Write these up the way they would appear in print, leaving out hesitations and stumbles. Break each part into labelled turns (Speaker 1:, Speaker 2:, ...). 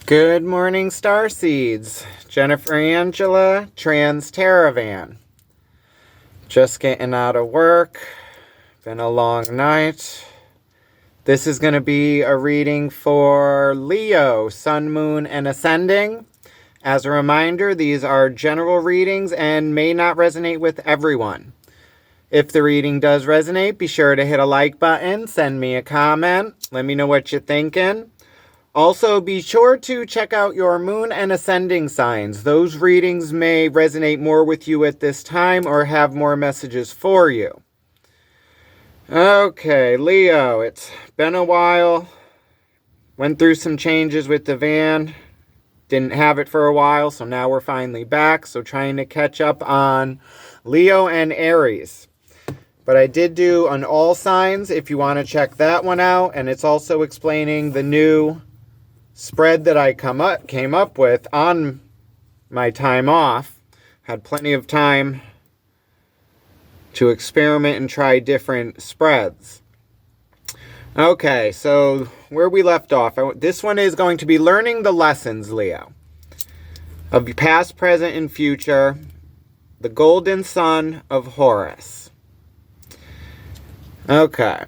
Speaker 1: Good morning, Starseeds. Jennifer Angela, Trans Taravan. Just getting out of work. Been a long night. This is going to be a reading for Leo, Sun, Moon, and Ascending. As a reminder, these are general readings and may not resonate with everyone. If the reading does resonate, be sure to hit a like button, send me a comment, let me know what you're thinking. Also, be sure to check out your moon and ascending signs. Those readings may resonate more with you at this time or have more messages for you. Okay, Leo, it's been a while. Went through some changes with the van. Didn't have it for a while, so now we're finally back. So trying to catch up on Leo and Aries. But I did do an all signs if you want to check that one out. And it's also explaining the new spread that I came up with on my time off. Had plenty of time to experiment and try different spreads. Okay, so where we left off, this one is going to be learning the lessons, Leo, of your past, present, and future, the golden sun of Horus. Okay.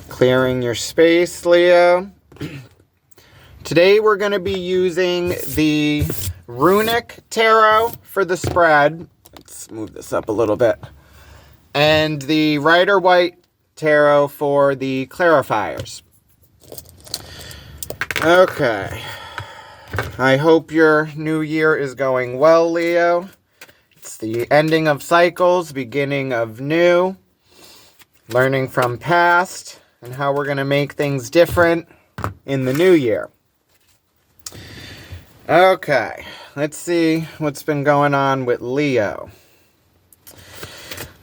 Speaker 1: Clearing your space, Leo. Today we're going to be using the Runic Tarot for the spread. Let's move this up a little bit. And the Rider-Waite Tarot for the clarifiers. Okay. I hope your new year is going well, Leo. It's the ending of cycles, beginning of new. Learning from past. And how we're going to make things different in the new year. Okay, let's see what's been going on with Leo.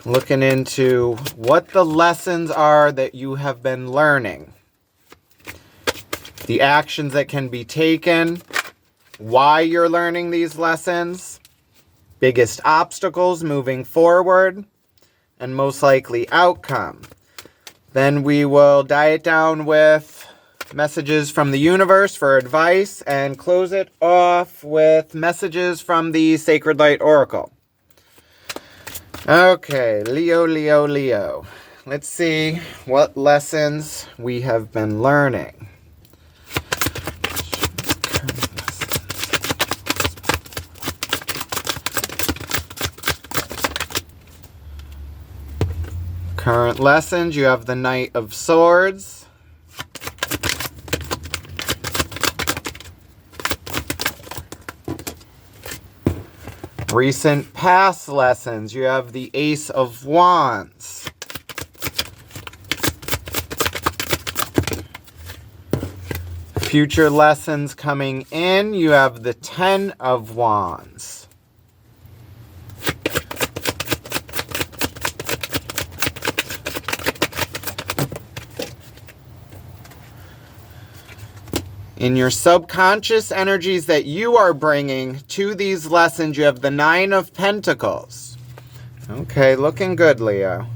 Speaker 1: Looking into what the lessons are that you have been learning. The actions that can be taken. Why you're learning these lessons. Biggest obstacles moving forward. And most likely outcome. Then we will die it down with messages from the universe for advice and close it off with messages from the Sacred Light Oracle. Okay, Leo, Leo, Leo. Let's see what lessons we have been learning. Current lessons, you have the Knight of Swords. Recent past lessons, you have the Ace of Wands. Future lessons coming in, you have the Ten of Wands. In your subconscious energies that you are bringing to these lessons, you have the Nine of Pentacles. Okay, looking good, Leo.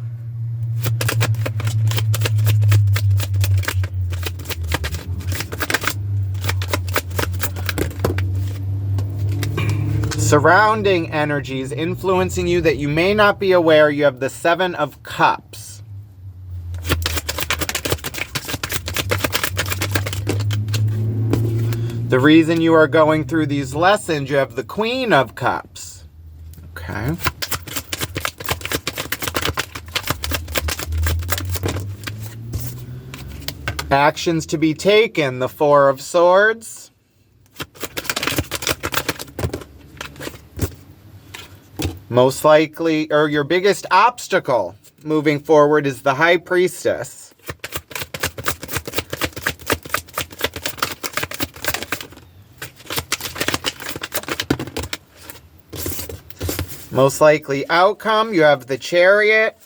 Speaker 1: Surrounding energies influencing you that you may not be aware, you have the Seven of Cups. The reason you are going through these lessons, you have the Queen of Cups. Okay. Actions to be taken, the Four of Swords. Most likely, or your biggest obstacle moving forward is the High Priestess. Most likely outcome, you have the Chariot.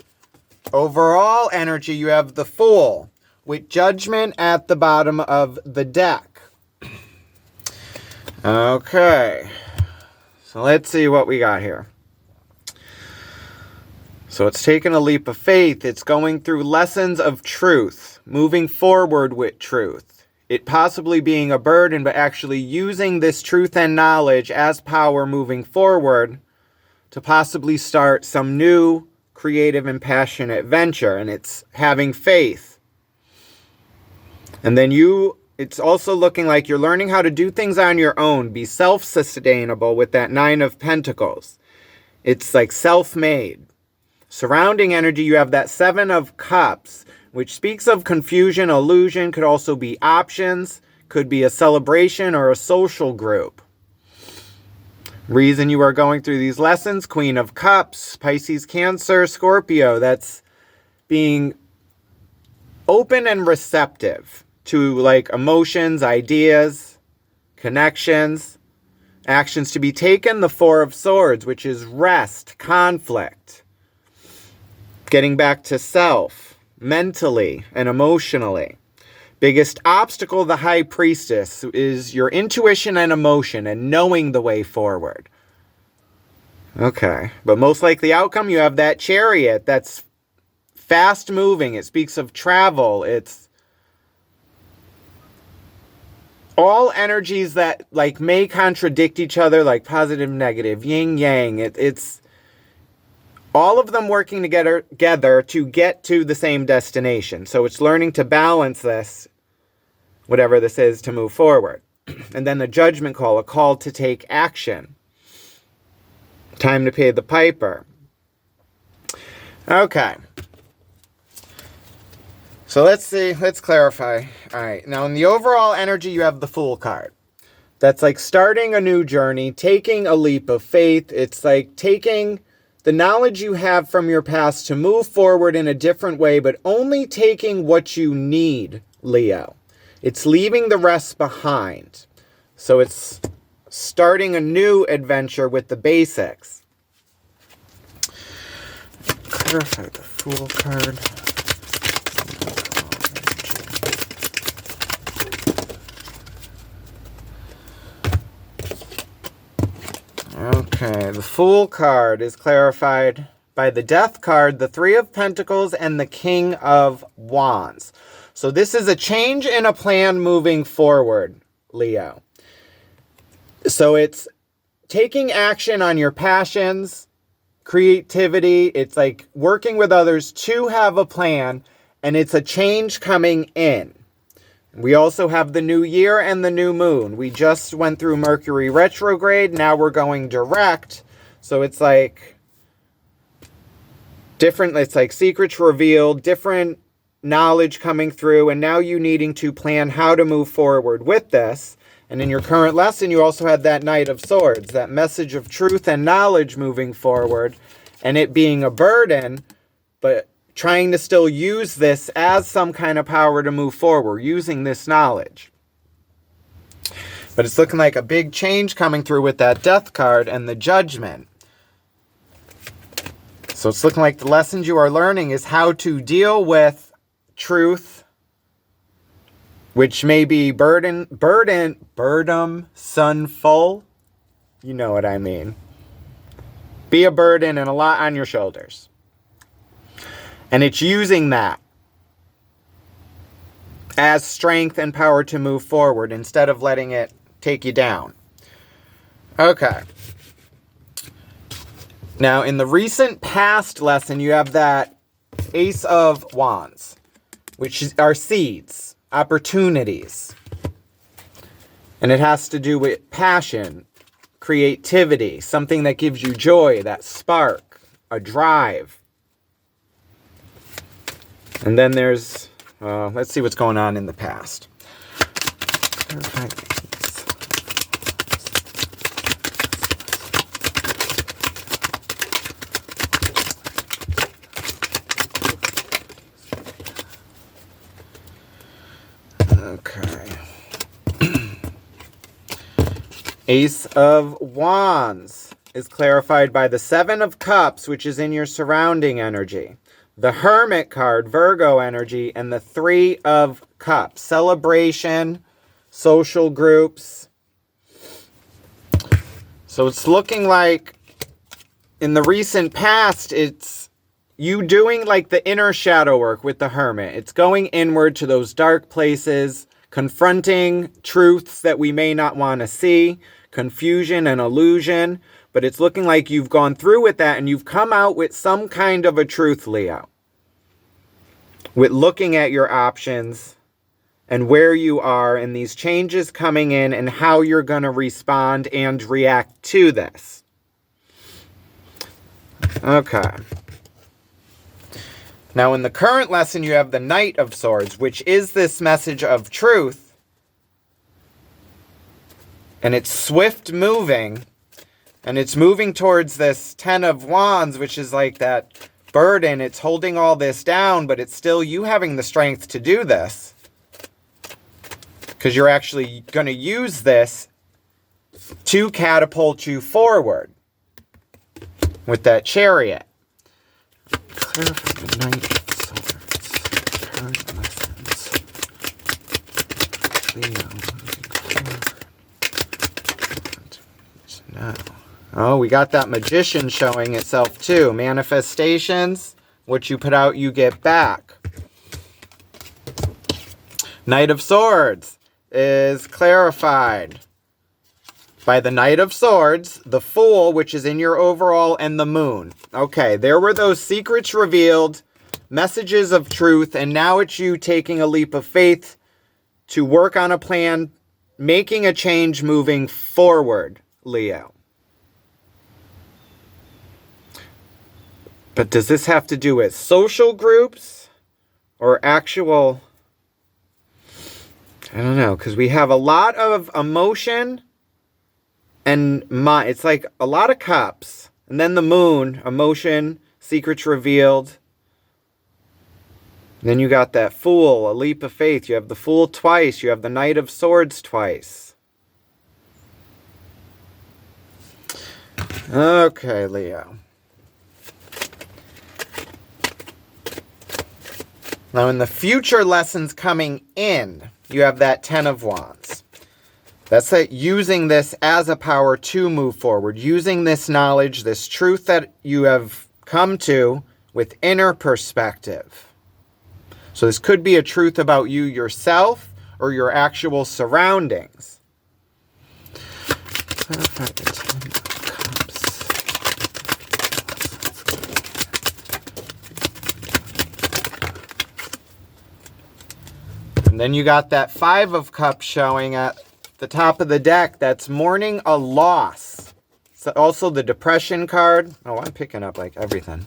Speaker 1: Overall energy, you have the Fool, with Judgment at the bottom of the deck. Okay, so let's see what we got here. So it's taking a leap of faith. It's going through lessons of truth, moving forward with truth. It possibly being a burden, but actually using this truth and knowledge as power moving forward to possibly start some new creative and passionate venture. And it's having faith. And then it's also looking like you're learning how to do things on your own, be self-sustainable with that 9 of Pentacles. It's like self-made. Surrounding energy, you have that 7 of Cups, which speaks of confusion, illusion, could also be options, could be a celebration or a social group. Reason you are going through these lessons, Queen of Cups, Pisces, Cancer, Scorpio, that's being open and receptive to like emotions, ideas, connections, actions to be taken. The 4 of Swords, which is rest, conflict, getting back to self, mentally and emotionally. Biggest obstacle, the High Priestess, is your intuition and emotion and knowing the way forward. Okay, but most likely outcome, you have that Chariot that's fast moving. It speaks of travel. It's all energies that like may contradict each other, like positive, negative, yin, yang. It's all of them working together to get to the same destination. So it's learning to balance this, whatever this is, to move forward. And then the Judgment Call, a call to take action. Time to pay the piper. Okay. So let's see. Let's clarify. All right. Now in the overall energy, you have the Fool card. That's like starting a new journey, taking a leap of faith. It's like taking the knowledge you have from your past to move forward in a different way, but only taking what you need, Leo. It's leaving the rest behind. So it's starting a new adventure with the basics. Clarify the Fool card. Okay, the Fool card is clarified by the Death card, the 3 of Pentacles, and the King of Wands. So this is a change in a plan moving forward, Leo. So it's taking action on your passions, creativity. It's like working with others to have a plan, and it's a change coming in. We also have the new year and the new moon. We just went through Mercury retrograde. Now we're going direct. So it's like different. It's like secrets revealed, different knowledge coming through. And now you needing to plan how to move forward with this. And in your current lesson, you also had that Knight of Swords, that message of truth and knowledge moving forward. And it being a burden, but trying to still use this as some kind of power to move forward, using this knowledge. But it's looking like a big change coming through with that Death card and the Judgment. So it's looking like the lessons you are learning is how to deal with truth, which may be burdensomenful. You know what I mean. Be a burden and a lot on your shoulders. And it's using that as strength and power to move forward instead of letting it take you down. Okay. Now, in the recent past lesson, you have that Ace of Wands, which are seeds, opportunities. And it has to do with passion, creativity, something that gives you joy, that spark, a drive. And then there's, let's see what's going on in the past. Okay. Ace of Wands is clarified by the 7 of Cups, which is in your surrounding energy. The Hermit card, Virgo energy, and the 3 of Cups. Celebration, social groups. So it's looking like in the recent past, it's you doing like the inner shadow work with the Hermit. It's going inward to those dark places, confronting truths that we may not want to see, confusion and illusion. But it's looking like you've gone through with that and you've come out with some kind of a truth, Leo. With looking at your options and where you are and these changes coming in and how you're going to respond and react to this. Okay. Now in the current lesson, you have the Knight of Swords, which is this message of truth. And it's swift moving. And it's moving towards this Ten of Wands, which is like that burden. It's holding all this down, but it's still you having the strength to do this. Because you're actually going to use this to catapult you forward with that Chariot. Clarify the Knight of Swords. Current lessons. Leo. Now. Oh, we got that Magician showing itself too. Manifestations. What you put out, you get back. Knight of Swords is clarified by the Knight of Swords, the Fool, which is in your overall, and the Moon. Okay, there were those secrets revealed, messages of truth, and now it's you taking a leap of faith to work on a plan, making a change, moving forward, Leo. But does this have to do with social groups or actual... I don't know, because we have a lot of emotion and mind. It's like a lot of cups. And then the Moon, emotion, secrets revealed. And then you got that Fool, a leap of faith. You have the Fool twice. You have the Knight of Swords twice. Okay, Leo. Now in the future lessons coming in, you have that Ten of Wands. That's it, using this as a power to move forward. Using this knowledge, this truth that you have come to with inner perspective. So this could be a truth about you yourself or your actual surroundings. Clarify the Ten of Cups. And then you got that Five of Cups showing at the top of the deck. That's mourning a loss. So also the Depression card. Oh, I'm picking up like everything.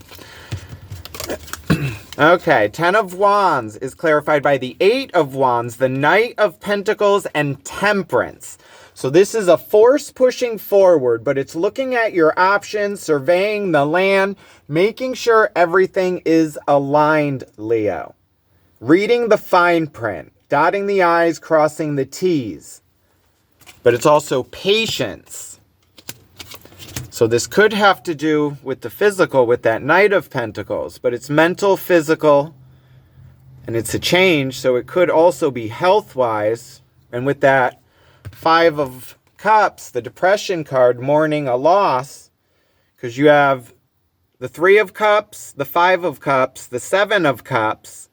Speaker 1: Okay, Ten of Wands is clarified by the Eight of Wands, the Knight of Pentacles, and Temperance. So this is a force pushing forward, but it's looking at your options, surveying the land, making sure everything is aligned, Leo. Reading the fine print. Dotting the I's, crossing the T's. But it's also patience. So this could have to do with the physical, with that Knight of Pentacles. But it's mental, physical, and it's a change. So it could also be health-wise. And with that Five of Cups, the Depression card, mourning a loss. Because you have the Three of Cups, the Five of Cups, the Seven of Cups.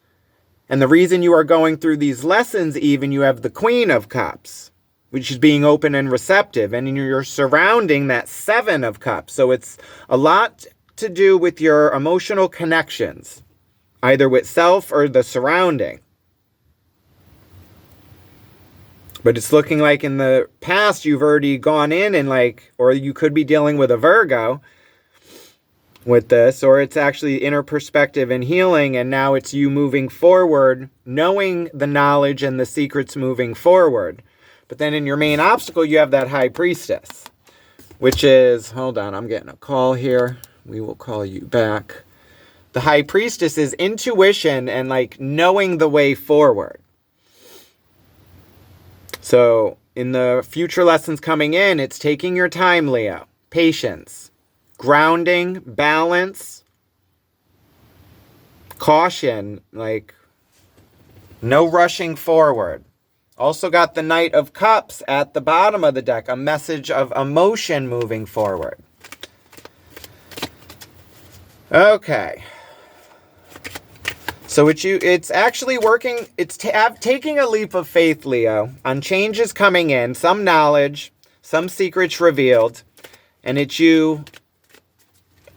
Speaker 1: And the reason you are going through these lessons, even, you have the Queen of Cups, which is being open and receptive. And you're surrounding that Seven of Cups. So it's a lot to do with your emotional connections, either with self or the surrounding. But it's looking like in the past, you've already gone in and or you could be dealing with a Virgo with this, or it's actually inner perspective and healing, and now it's you moving forward, knowing the knowledge and the secrets moving forward. But then in your main obstacle, you have that High Priestess, which is, hold on, I'm getting a call here. We will call you back. The High Priestess is intuition and knowing the way forward. So in the future lessons coming in, it's taking your time, Leo. Patience. Grounding, balance, caution, no rushing forward. Also got the Knight of Cups at the bottom of the deck, a message of emotion moving forward. Okay, So it's actually working. It's taking a leap of faith, Leo, on changes coming in, some knowledge, some secrets revealed, and it's you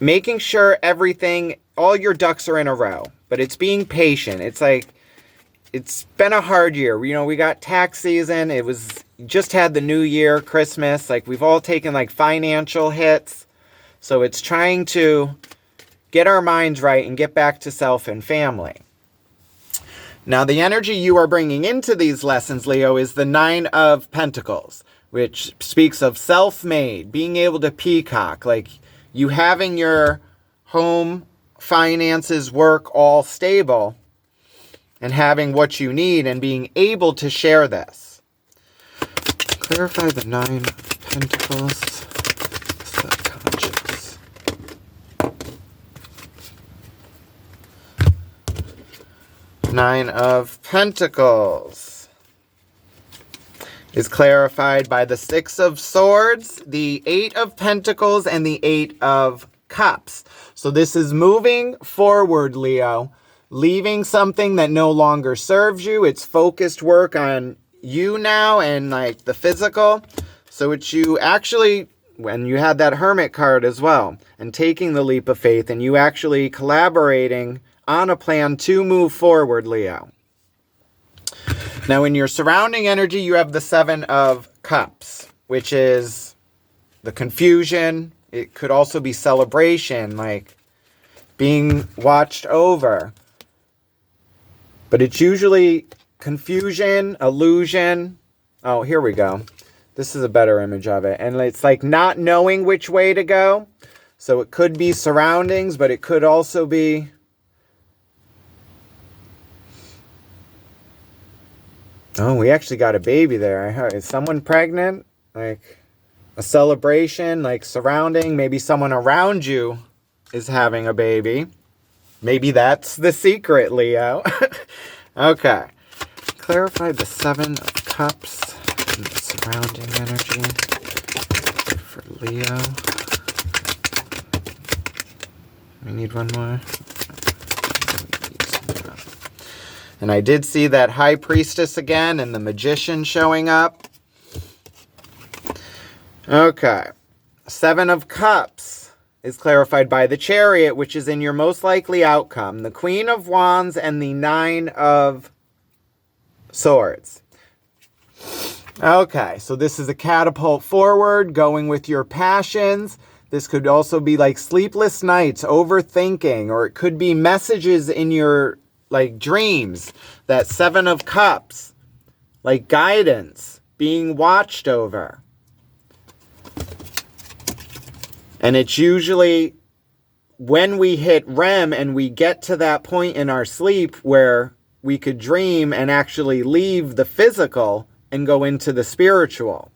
Speaker 1: making sure all your ducks are in a row. But it's being patient. It's like, it's been a hard year. You know, we got tax season. Just had the new year, Christmas. Like, we've all taken like financial hits. So it's trying to get our minds right and get back to self and family. Now, the energy you are bringing into these lessons, Leo, is the 9 of Pentacles, which speaks of self-made, being able to peacock, like you having your home finances, work all stable, and having what you need and being able to share this. Clarify the 9 of Pentacles, subconscious. Nine of Pentacles is clarified by the 6 of Swords, the 8 of Pentacles, and the 8 of Cups. So this is moving forward, Leo, leaving something that no longer serves you. It's focused work on you now and like the physical. So it's you actually, when you had that Hermit card as well, and taking the leap of faith and you actually collaborating on a plan to move forward, Leo. Now, in your surrounding energy, you have the 7 of Cups, which is the confusion. It could also be celebration, like being watched over. But it's usually confusion, illusion. Oh, here we go. This is a better image of it. And it's like not knowing which way to go. So it could be surroundings, but it could also be oh, we actually got a baby there. Is someone pregnant? Like a celebration, like surrounding. Maybe someone around you is having a baby. Maybe that's the secret, Leo. Okay. Clarify the 7 of Cups and the surrounding energy for Leo. We need one more. And I did see that High Priestess again and the Magician showing up. Okay. 7 of Cups is clarified by the Chariot, which is in your most likely outcome. The Queen of Wands and the 9 of Swords. Okay, so this is a catapult forward, going with your passions. This could also be like sleepless nights, overthinking, or it could be messages in your like dreams. That 7 of Cups, like guidance, being watched over. And it's usually when we hit REM and we get to that point in our sleep where we could dream and actually leave the physical and go into the spiritual.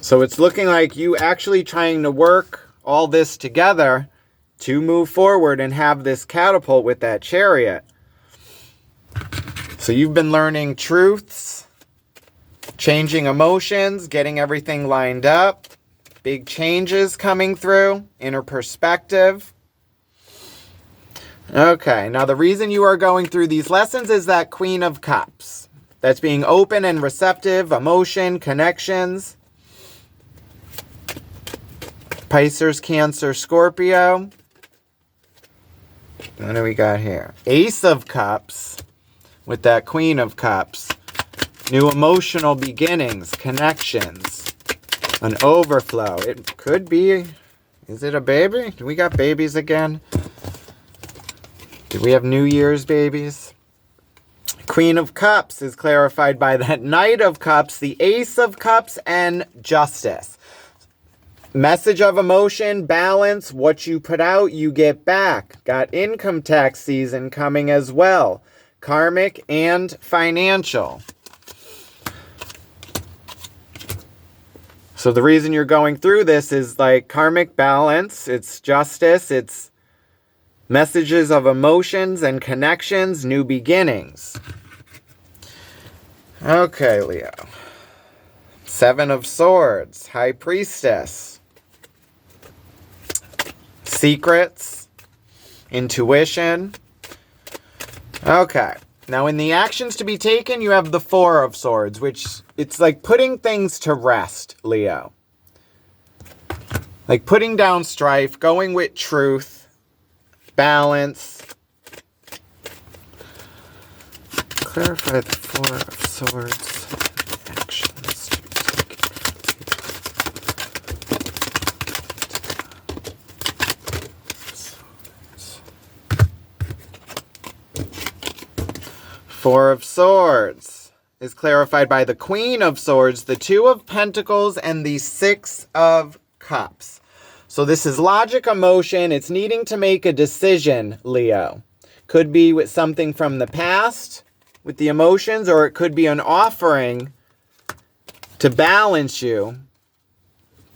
Speaker 1: So it's looking like you actually trying to work all this together to move forward and have this catapult with that Chariot. So you've been learning truths, changing emotions, getting everything lined up, big changes coming through, inner perspective. Okay, now the reason you are going through these lessons is that Queen of Cups. That's being open and receptive, emotion, connections. Pisces, Cancer, Scorpio. What do we got here? Ace of Cups with that Queen of Cups. New emotional beginnings, connections, an overflow. It could be, is it a baby? Do we got babies again? Do we have New Year's babies? Queen of Cups is clarified by that Knight of Cups, the Ace of Cups, and Justice. Message of emotion, balance, what you put out, you get back. Got income tax season coming as well. Karmic and financial. So the reason you're going through this is like karmic balance, it's justice, it's messages of emotions and connections, new beginnings. Okay, Leo. 7 of Swords, High Priestess. secrets, intuition. Okay. Now in the actions to be taken, you have the Four of Swords, which it's like putting things to rest, Leo. Like putting down strife, going with truth, balance. Clarify the Four of Swords actions to be taken. Four of Swords is clarified by the Queen of Swords, the Two of Pentacles, and the Six of Cups. So this is logic, emotion. It's needing to make a decision, Leo. Could be with something from the past, with the emotions, or it could be an offering to balance you.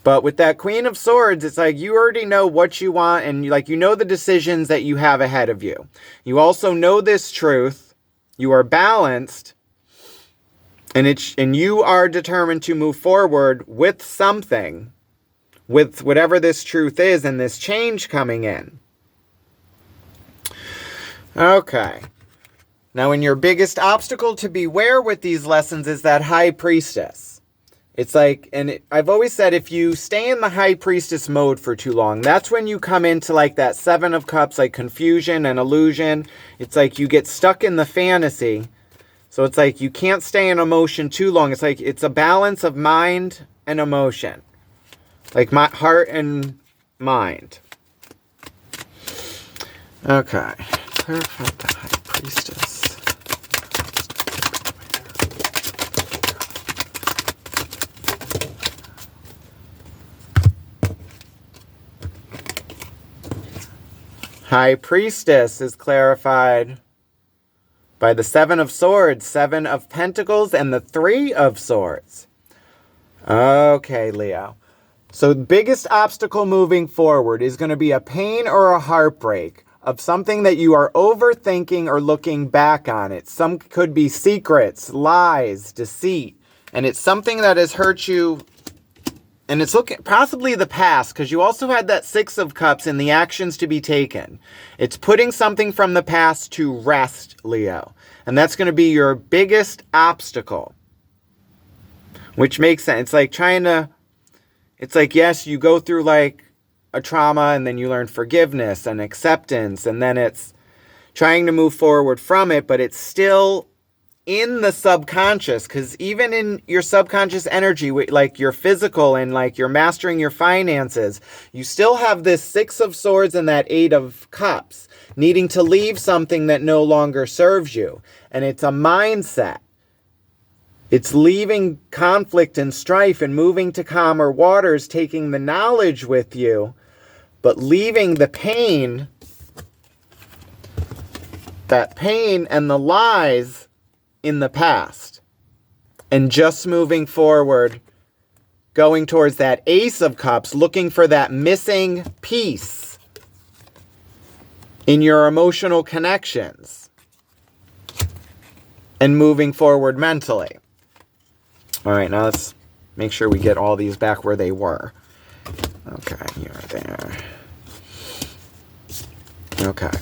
Speaker 1: But with that Queen of Swords, it's like you already know what you want, and you know the decisions that you have ahead of you. You also know this truth. You are balanced, and you are determined to move forward with something, with whatever this truth is and this change coming in. Okay. Now, in your biggest obstacle to beware with these lessons is that High Priestess. It's like, I've always said, if you stay in the High Priestess mode for too long, that's when you come into like that Seven of Cups, like confusion and illusion. It's like you get stuck in the fantasy. So it's like you can't stay in emotion too long. It's like it's a balance of mind and emotion. Like my heart and mind. Okay. Clarify the High Priestess. High Priestess is clarified by the Seven of Swords, Seven of Pentacles, and the Three of Swords. Okay, Leo. So the biggest obstacle moving forward is going to be a pain or a heartbreak of something that you are overthinking or looking back on. It could be secrets, lies, deceit, and it's something that has hurt you. And it's possibly the past, because you also had that Six of Cups in the actions to be taken. It's putting something from the past to rest, Leo. And that's going to be your biggest obstacle. Which makes sense. It's like it's like, yes, you go through like a trauma and then you learn forgiveness and acceptance. And then it's trying to move forward from it, but it's still in the subconscious, because even in your subconscious energy, like your physical and like you're mastering your finances, you still have this Six of Swords and that Eight of Cups, needing to leave something that no longer serves you. And it's a mindset. It's leaving conflict and strife and moving to calmer waters, taking the knowledge with you, but leaving the pain, that pain and the lies in the past, and just moving forward, going towards that Ace of Cups, looking for that missing piece in your emotional connections and moving forward mentally. All right, now let's make sure we get all these back where they were. Okay, you're there. Okay.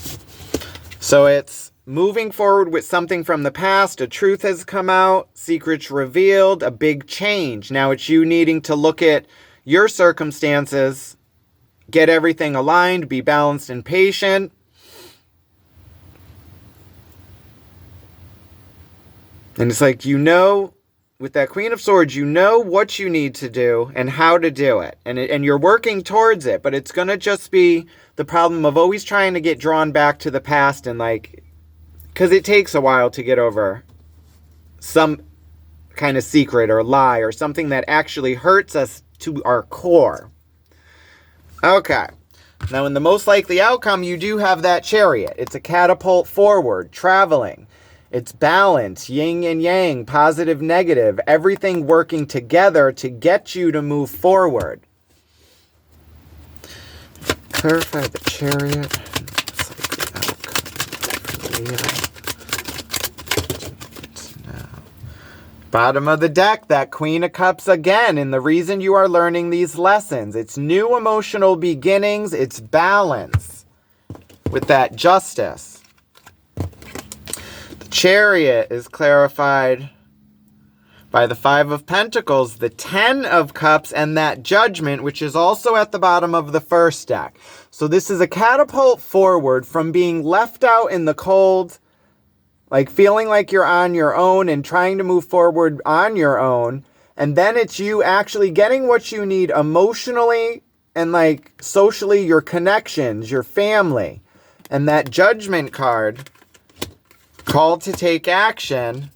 Speaker 1: So it's moving forward with something from the past. A truth has come out. Secrets revealed. A big change. Now it's you needing to look at your circumstances, get everything aligned, be balanced and patient. And it's like, with that Queen of Swords, you know what you need to do and how to do it. And you're working towards it, but it's going to just be the problem of always trying to get drawn back to the past, and because it takes a while to get over some kind of secret or lie or something that actually hurts us to our core. Okay. Now, in the most likely outcome, you do have that Chariot. It's a catapult forward, traveling. It's balance, yin and yang, positive, negative, everything working together to get you to move forward. Clarify the Chariot. Bottom of the deck, that Queen of Cups again. And the reason you are learning these lessons, it's new emotional beginnings, it's balance with that Justice. The Chariot is clarified by the Five of Pentacles, the Ten of Cups, and that Judgment, which is also at the bottom of the first deck. So this is a catapult forward from being left out in the cold, like feeling like you're on your own and trying to move forward on your own. And then it's you actually getting what you need emotionally and like socially, your connections, your family. And that Judgment card, called to take action.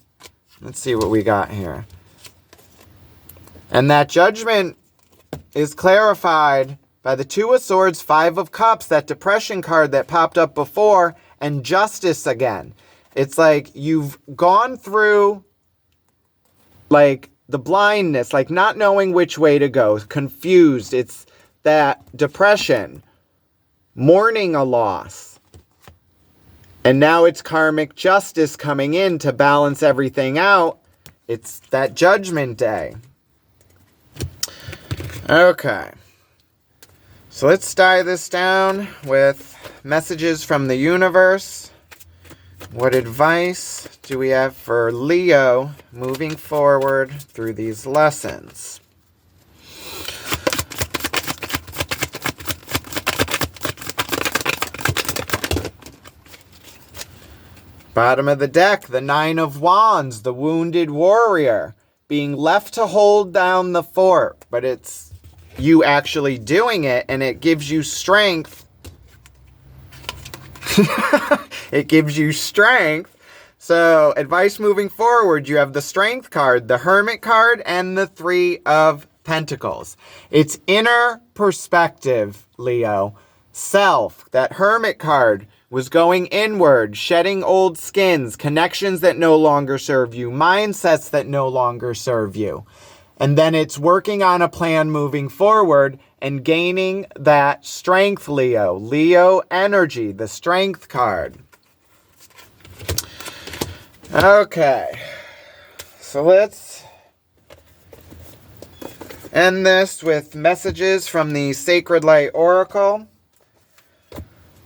Speaker 1: Let's see what we got here. And that Judgment is clarified by the Two of Swords, Five of Cups, that Depression card that popped up before, and Justice again. It's like you've gone through like the blindness, like not knowing which way to go, confused. It's that depression, mourning a loss. And now it's karmic justice coming in to balance everything out. It's that Judgment day. Okay. So let's tie this down with messages from the universe. What advice do we have for Leo moving forward through these lessons? Bottom of the deck, the Nine of Wands, the wounded warrior, being left to hold down the fort, but it's you actually doing it, and it gives you strength. It gives you strength. So, advice moving forward, you have the Strength card, the Hermit card, and the Three of Pentacles. It's inner perspective, Leo. Self, that Hermit card was going inward, shedding old skins, connections that no longer serve you, mindsets that no longer serve you. And then it's working on a plan moving forward and gaining that strength, Leo. Leo energy, the Strength card. Okay. So let's end this with messages from the Sacred Light Oracle.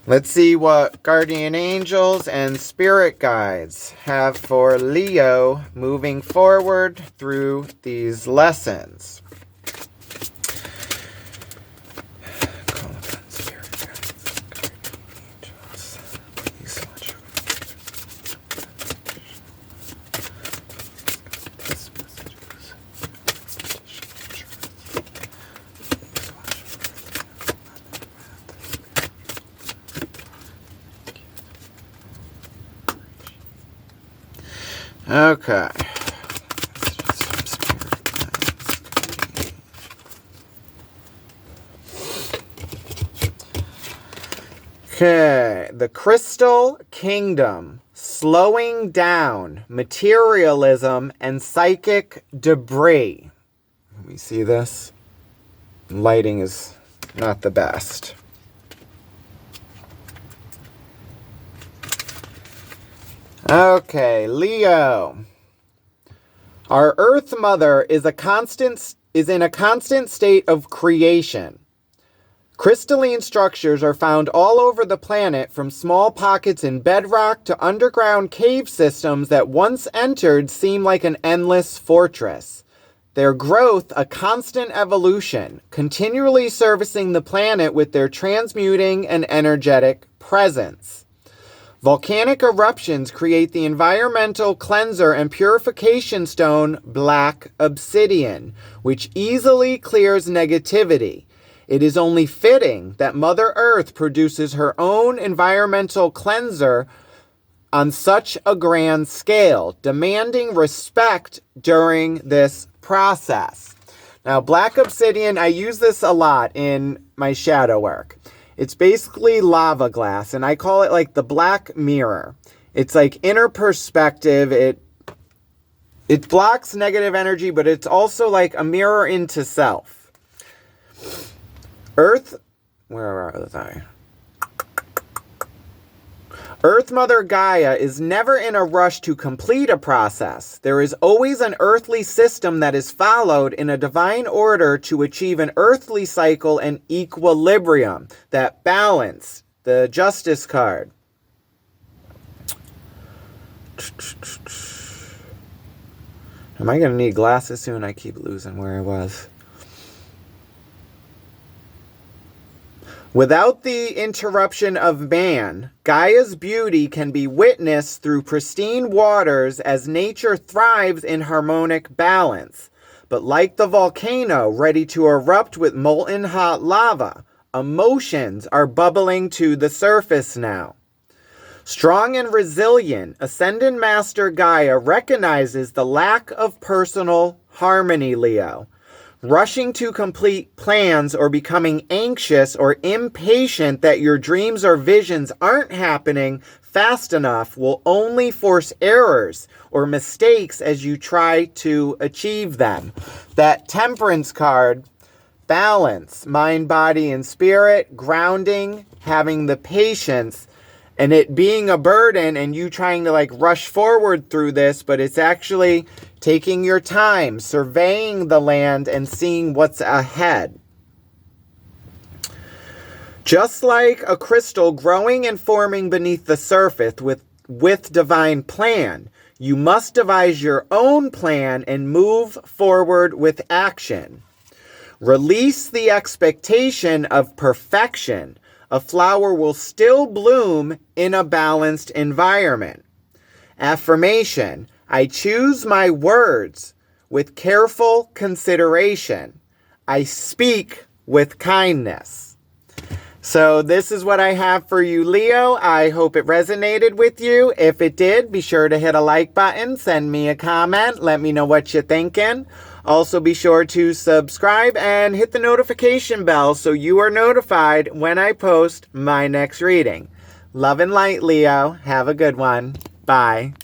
Speaker 1: Let's see what guardian angels and spirit guides have for Leo moving forward through these lessons. Call upon spirit guides, guardian angels. Please watch over these messages. Okay. Okay, the Crystal Kingdom, slowing down, materialism, and psychic debris. Let me see this. Lighting is not the best. Okay, Leo. Our Earth Mother is in a constant state of creation. Crystalline structures are found all over the planet, from small pockets in bedrock to underground cave systems that once entered seem like an endless fortress. Their growth a constant evolution, continually servicing the planet with their transmuting and energetic presence. Volcanic eruptions create the environmental cleanser and purification stone Black Obsidian, which easily clears negativity. It is only fitting that Mother Earth produces her own environmental cleanser on such a grand scale, demanding respect during this process. Now, Black Obsidian, I use this a lot in my shadow work. It's basically lava glass, and I call it like the black mirror. It's like inner perspective. It blocks negative energy, but it's also like a mirror into self. Earth, where are I? Earth Mother Gaia is never in a rush to complete a process. There is always an earthly system that is followed in a divine order to achieve an earthly cycle and equilibrium, that balance, the Justice card. Am I going to need glasses soon? I keep losing where I was. Without the interruption of man, Gaia's beauty can be witnessed through pristine waters as nature thrives in harmonic balance. But like the volcano ready to erupt with molten hot lava, emotions are bubbling to the surface now. Strong and resilient, Ascended Master Gaia recognizes the lack of personal harmony, Leo. Rushing to complete plans or becoming anxious or impatient that your dreams or visions aren't happening fast enough will only force errors or mistakes as you try to achieve them. That Temperance card, balance, mind, body, and spirit, grounding, having the patience, and it being a burden and you trying to like rush forward through this, but it's actually taking your time, surveying the land and seeing what's ahead. Just like a crystal growing and forming beneath the surface with divine plan, you must devise your own plan and move forward with action. Release the expectation of perfection. A flower will still bloom in a balanced environment. Affirmation: I choose my words with careful consideration. I speak with kindness. So this is what I have for you, Leo. I hope it resonated with you. If it did, be sure to hit a like button, send me a comment, let me know what you're thinking. Also, be sure to subscribe and hit the notification bell so you are notified when I post my next reading. Love and light, Leo. Have a good one. Bye.